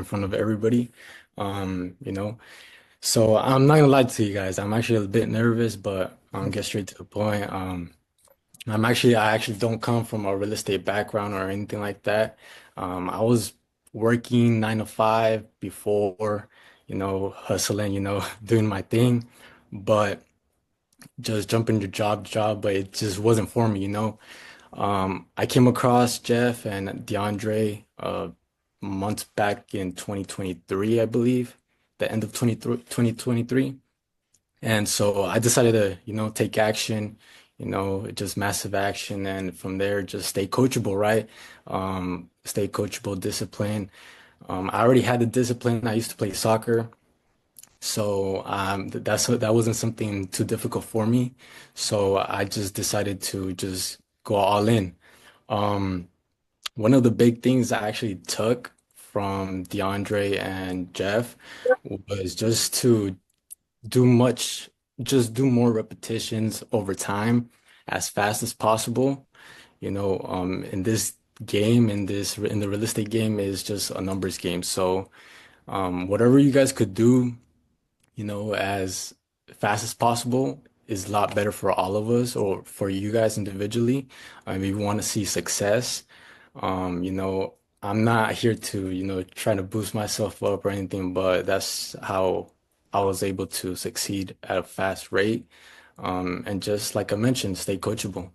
in front of everybody. Um, you know, so I'm not gonna lie to you guys. I'm actually a bit nervous, but get straight to the point. I actually don't come from a real estate background or anything like that. I was working 9 to 5 before, hustling, doing my thing, but just jumping to job to job, but it just wasn't for me. I came across Jeff and DeAndre months back in 2023, I believe, the end of 2023. And so I decided to, take action, just massive action. And from there, just stay coachable, right? Stay coachable, discipline. I already had the discipline. I used to play soccer. So that wasn't something too difficult for me. So I just decided to just go all in. Um, One of the big things I actually took from DeAndre and Jeff was do much, just do more repetitions over time as fast as possible. In this game, in the real estate game is just a numbers game. So, whatever you guys could do, as fast as possible is a lot better for all of us or for you guys individually. If you want to see success, I'm not here to, try to boost myself up or anything, but that's how I was able to succeed at a fast rate. And just like I mentioned, stay coachable.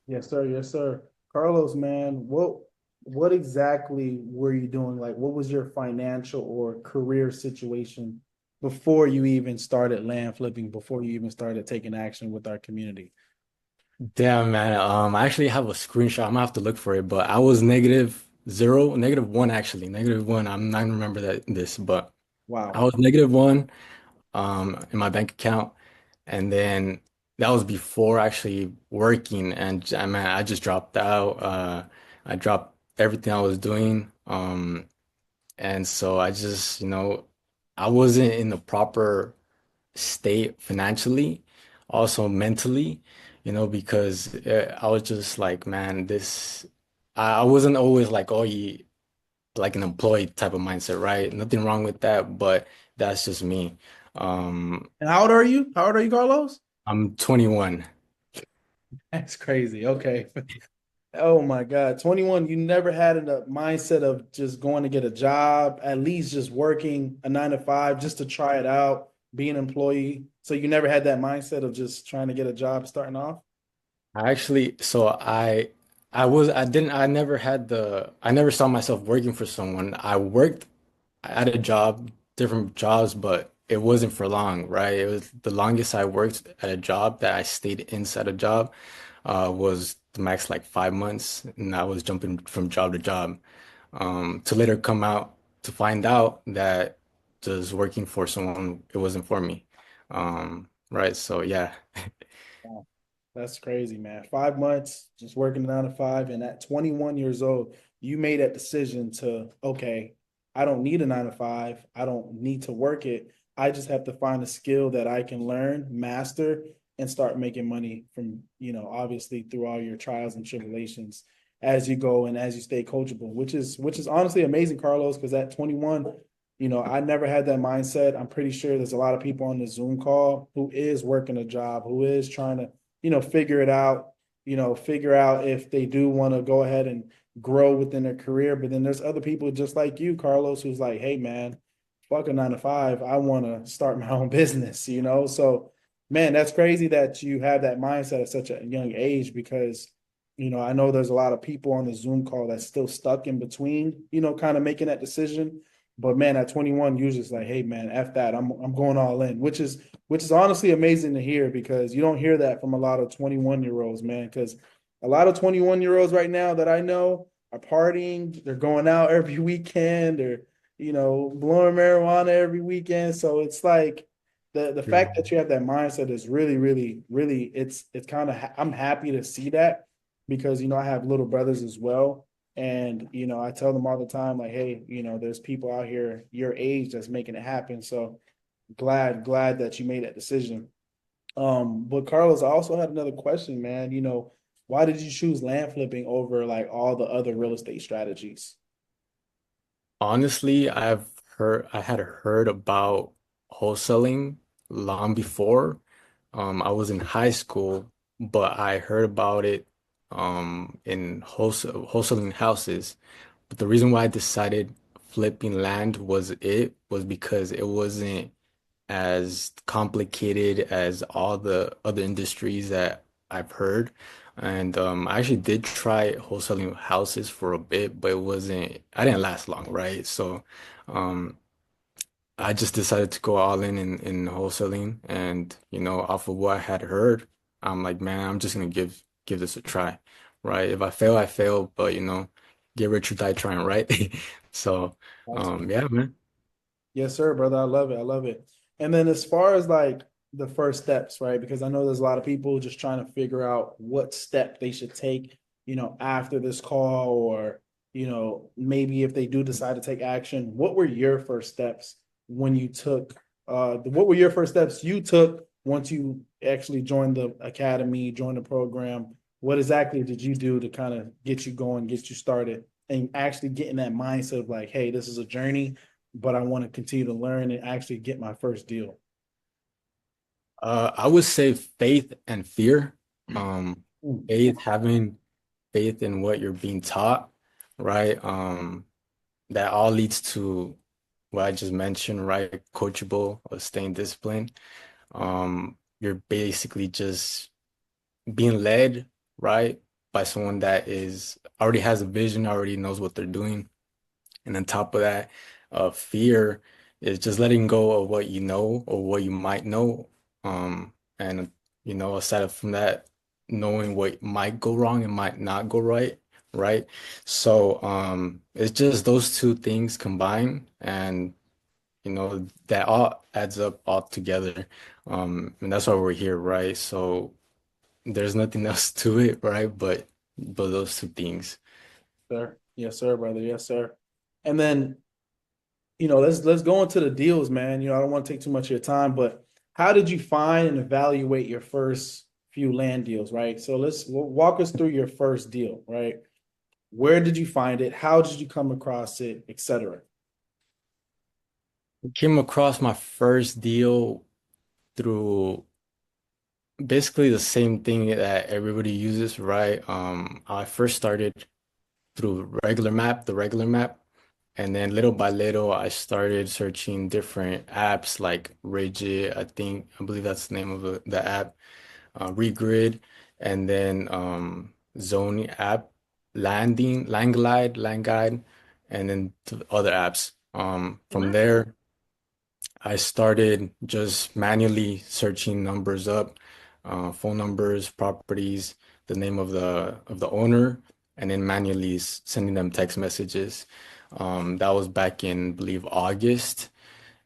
Yes, sir. Yes, sir. Carlos, man, what exactly were you doing? Like, what was your financial or career situation before you even started land flipping, before you even started taking action with our community? Damn, man. I actually have a screenshot. I'm gonna have to look for it, but I was -0, -1 actually, -1. I'm not gonna remember this, but I Wow. was -1 in my bank account, and then that was before actually working. And man, I just dropped out. I dropped everything I was doing. And so I just, I wasn't in the proper state financially, also mentally, because I was just like, man, I wasn't always like, oh, you like an employee type of mindset, right? Nothing wrong with that, but that's just me. Um, And how old are you? How old are you, Carlos? I'm 21. That's crazy. Okay. Oh my God. 21, you never had a mindset of just going to get a job, at least just working a 9 to 5 just to try it out, be an employee. So you never had that mindset of just trying to get a job starting off? I actually, so I never had I never saw myself working for someone. I worked at a job, different jobs, but it wasn't for long, right? It was the longest I worked at a job that I stayed inside a job, was the max like 5 months, and I was jumping from job to job, to later come out to find out that just working for someone, it wasn't for me. Right. So yeah. Wow. That's crazy, man. 5 months just working 9 to 5. And at 21 years old, you made that decision to, okay, I don't need a 9 to 5. I don't need to work it. I just have to find a skill that I can learn, master, and start making money from, obviously through all your trials and tribulations as you go and as you stay coachable, which is honestly amazing, Carlos, because at 21, I never had that mindset. I'm pretty sure there's a lot of people on the Zoom call who is working a job, who is trying to figure it out, figure out if they do want to go ahead and grow within their career. But then there's other people just like you, Carlos, who's like, hey, man, fuck a 9 to 5. I want to start my own business. So, man, that's crazy that you have that mindset at such a young age because, I know there's a lot of people on the Zoom call that's still stuck in between, kind of making that decision. But man, at 21, you're just like, hey man, F that. I'm going all in, which is honestly amazing to hear because you don't hear that from a lot of 21-year-olds, man. Because a lot of 21-year-olds right now that I know are partying, they're going out every weekend, they're, blowing marijuana every weekend. So it's like the fact that you have that mindset is really, really, really, it's kind of I'm happy to see that because I have little brothers as well. And I tell them all the time, like, hey, there's people out here your age that's making it happen. So glad that you made that decision. But Carlos, I also had another question, man. Why did you choose land flipping over like all the other real estate strategies? Honestly, I had heard about wholesaling long before. I was in high school, but I heard about it in wholesaling houses. But the reason why I decided flipping land was because it wasn't as complicated as all the other industries that I've heard. And I actually did try wholesaling houses for a bit, but I didn't last long, right? So um, I just decided to go all in wholesaling. And, off of what I had heard, I'm like, man, I'm just gonna give this a try, right? If I fail, I fail, but, get rich or die trying, right? So, yeah, man. Yes, sir, brother. I love it. I love it. And then as far as like the first steps, right? Because I know there's a lot of people just trying to figure out what step they should take, after this call, or, maybe if they do decide to take action. What were your first steps when you took what were your first steps you took once you actually joined the academy, joined the program? What exactly did you do to kind of get you going, get you started, and actually get in that mindset of like, hey, this is a journey, but I want to continue to learn and actually get my first deal. I would say faith and fear. Mm. Having faith in what you're being taught, right? That all leads to what I just mentioned, right? Coachable or staying disciplined. You're basically just being led, right, by someone that is already has a vision, already knows what they're doing. And on top of that, fear is just letting go of what you know or what you might know. And aside from that, knowing what might go wrong and might not go right, right? So it's just those two things combined, and that all adds up all together. And that's why we're here, right? So there's nothing else to it, right? But those two things. Sir. Yes, sir, brother. Yes, sir. And then, let's go into the deals, man. I don't want to take too much of your time, but how did you find and evaluate your first few land deals, right? So walk us through your first deal, right? Where did you find it? How did you come across it, etc.? Came across my first deal through basically the same thing that everybody uses, right? I first started through the regular map, and then little by little, I started searching different apps like Rigid, I believe that's the name of the app, Regrid, and then Zone app, Land Guide, and then other apps. From there, I started just manually searching numbers up, phone numbers, properties, the name of the owner, and then manually sending them text messages. That was back in, I believe, August.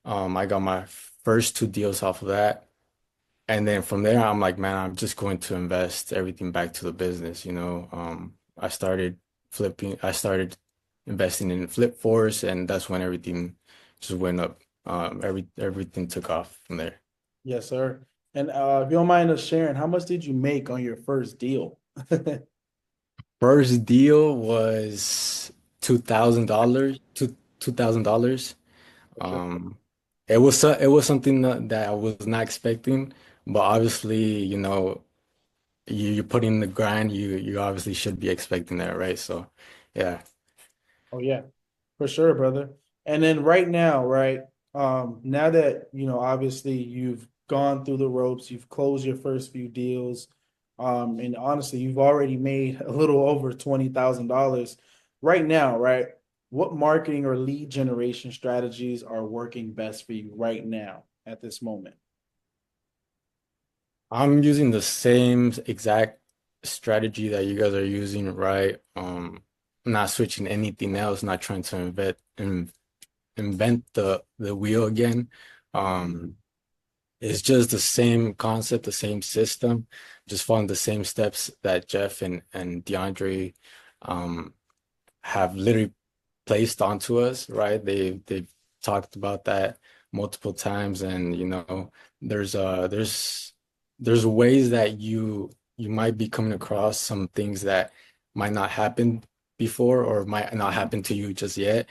I got my first two deals off of that. And then from there, I'm like, man, I'm just going to invest everything back to the business, I started investing in Flip Force, and that's when everything just went up. Everything took off from there. Yes, sir. And if you don't mind us sharing, how much did you make on your first deal? First deal was $2,000, $2,000. Okay. Um, it was something that I was not expecting, but obviously, you put in the grind, you obviously should be expecting that, right? So, yeah. Oh yeah, for sure, brother. And then right now, right? Now that obviously you've gone through the ropes, you've closed your first few deals, and honestly, you've already made a little over $20,000. Right now, right? What marketing or lead generation strategies are working best for you right now at this moment? I'm using the same exact strategy that you guys are using, right? Not switching anything else, not trying to invent the wheel again. Um, it's just the same concept, the same system, just following the same steps that Jeff and DeAndre um have literally placed onto us, right? They've talked about that multiple times, and there's ways that you might be coming across some things that might not happen before or might not happen to you just yet.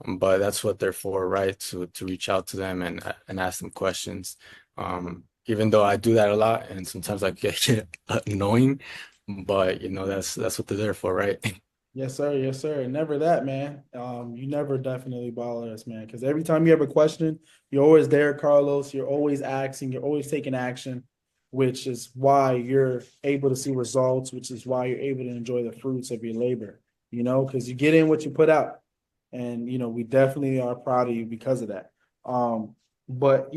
But that's what they're for, right? To reach out to them and ask them questions. Even though I do that a lot, and sometimes I get annoying, but that's what they're there for, right? Yes, sir. Yes, sir. Never that, man. You never definitely bother us, man. Because every time you have a question, you're always there, Carlos. You're always asking. You're always taking action, which is why you're able to see results. Which is why you're able to enjoy the fruits of your labor. Because you get in what you put out, and we definitely are proud of you because of that. But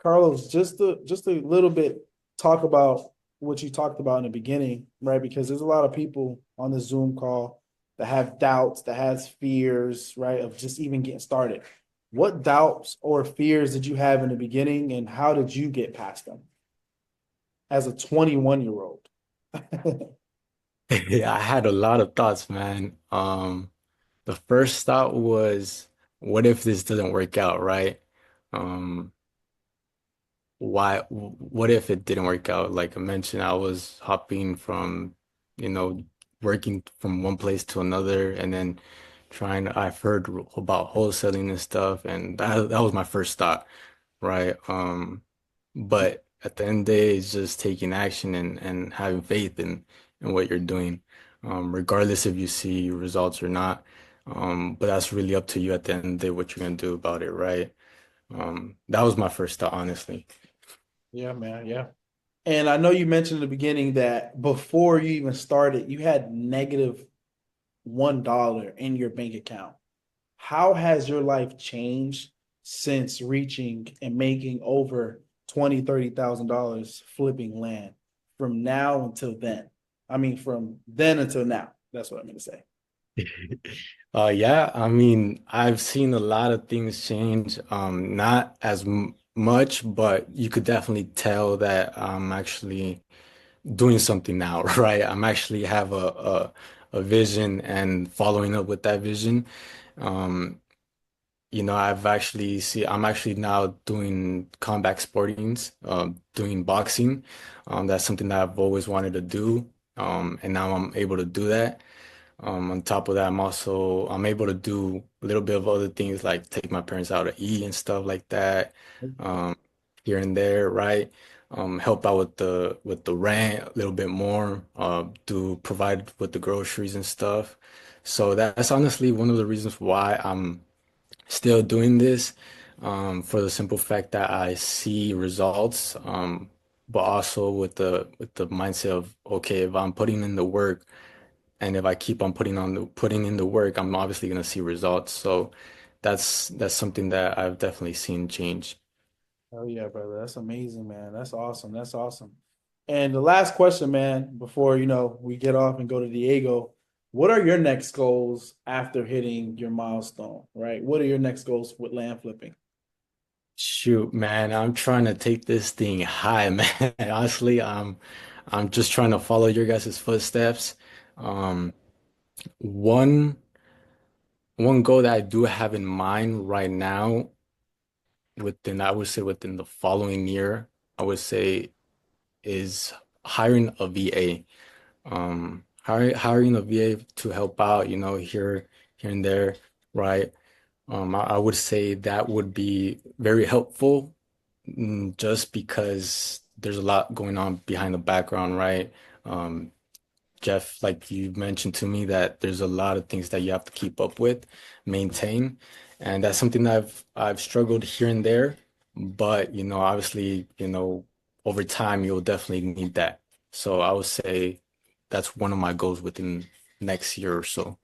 Carlos, just a little bit talk about what you talked about in the beginning, right? Because there's a lot of people on the Zoom call that have doubts, that has fears, right, of just even getting started. What doubts or fears did you have in the beginning, and how did you get past them as a 21-year-old? Yeah, I had a lot of thoughts, man. The first thought was, what if this doesn't work out, right? Um, what if it didn't work out? Like I mentioned, I was hopping from, you know, working from one place to another and then I've heard about wholesaling and stuff, and that was my first thought, right? But at the end of the day, it's just taking action and having faith in what you're doing, regardless if you see results or not. But that's really up to you at the end of the day what you're gonna do about it, right? That was my first thought, honestly. Yeah, man. Yeah. And I know you mentioned in the beginning that before you even started, you had negative $1 in your bank account. How has your life changed since reaching and making over 20, $30,000 flipping land from now until then? I mean, from then until now. That's what I'm going to say. Yeah, I mean, I've seen a lot of things change. Not as m much, but you could definitely tell that I'm actually doing something now, right? I'm actually have a vision and following up with that vision. Um, I'm actually now doing combat sportings, doing boxing. That's something that I've always wanted to do. And now I'm able to do that. On top of that, I'm able to do a little bit of other things like take my parents out to eat and stuff like that, um, here and there, right? Help out with the rent a little bit more, to provide with the groceries and stuff. So that's honestly one of the reasons why I'm still doing this, for the simple fact that I see results, but also with the mindset of, okay, if I'm putting in the work. And if I keep on putting in the work, I'm obviously going to see results. So that's something that I've definitely seen change. Oh yeah, brother. That's amazing, man. That's awesome. That's awesome. And the last question, man, before we get off and go to Diego, what are your next goals after hitting your milestone, right? What are your next goals with land flipping? Shoot, man, I'm trying to take this thing high, man. Honestly, I'm just trying to follow your guys' footsteps. Um, one one goal that I do have in mind right now, I would say within the following year, I would say is hiring a VA. Hiring a VA to help out, here and there, right? I would say that would be very helpful, just because there's a lot going on behind the background, right? Um, Jeff, like you mentioned to me, that there's a lot of things that you have to keep up with, maintain, and that's something that I've struggled here and there. But obviously, over time you'll definitely need that. So I would say that's one of my goals within next year or so.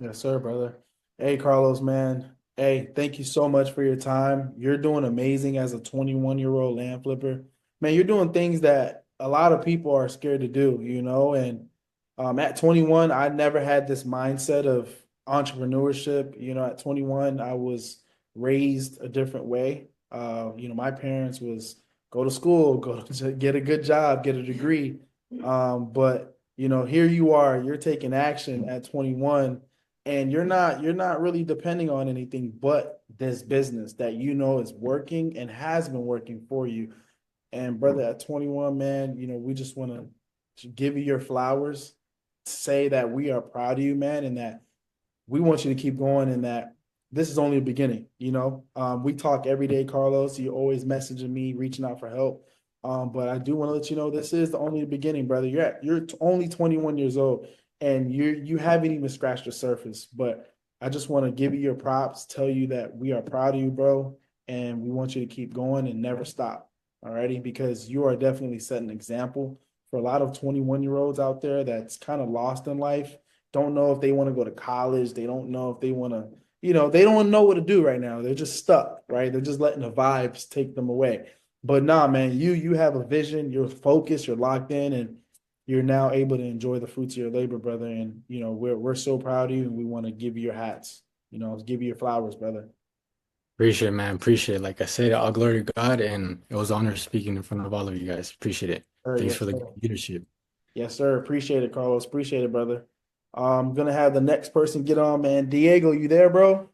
Yes, sir, brother. Hey, Carlos, man. Hey, thank you so much for your time. You're doing amazing as a 21-year-old land flipper. Man, you're doing things that a lot of people are scared to do. And at 21, I never had this mindset of entrepreneurship. At 21, I was raised a different way. My parents was go to school, go to get a good job, get a degree. But here you are, you're taking action at 21, and you're not really depending on anything but this business that is working and has been working for you. And brother, at 21, man, we just want to give you your flowers, say that we are proud of you, man, and that we want you to keep going, and that this is only a beginning, you know. We talk every day, Carlos. You're always messaging me, reaching out for help. But I do want to let you know this is the only beginning, brother. You're only 21 years old and you haven't even scratched the surface. But I just want to give you your props, tell you that we are proud of you, bro, and we want you to keep going and never stop. Alrighty, because you are definitely setting an example for a lot of 21-year-olds out there that's kind of lost in life, don't know if they want to go to college, they don't know if they want to, they don't know what to do right now. They're just stuck, right? They're just letting the vibes take them away. But nah, man, you have a vision, you're focused, you're locked in, and you're now able to enjoy the fruits of your labor, brother. And we're so proud of you, and we want to give you your hats, give you your flowers, brother. Appreciate it, man. Appreciate it. Like I said, all glory to God, and it was an honor speaking in front of all of you guys. Appreciate it. Thanks Yes, for the sir. good leadership. Yes, sir. Appreciate it, Carlos. Appreciate it, brother. I'm gonna have the next person get on, man. Diego, you there, bro?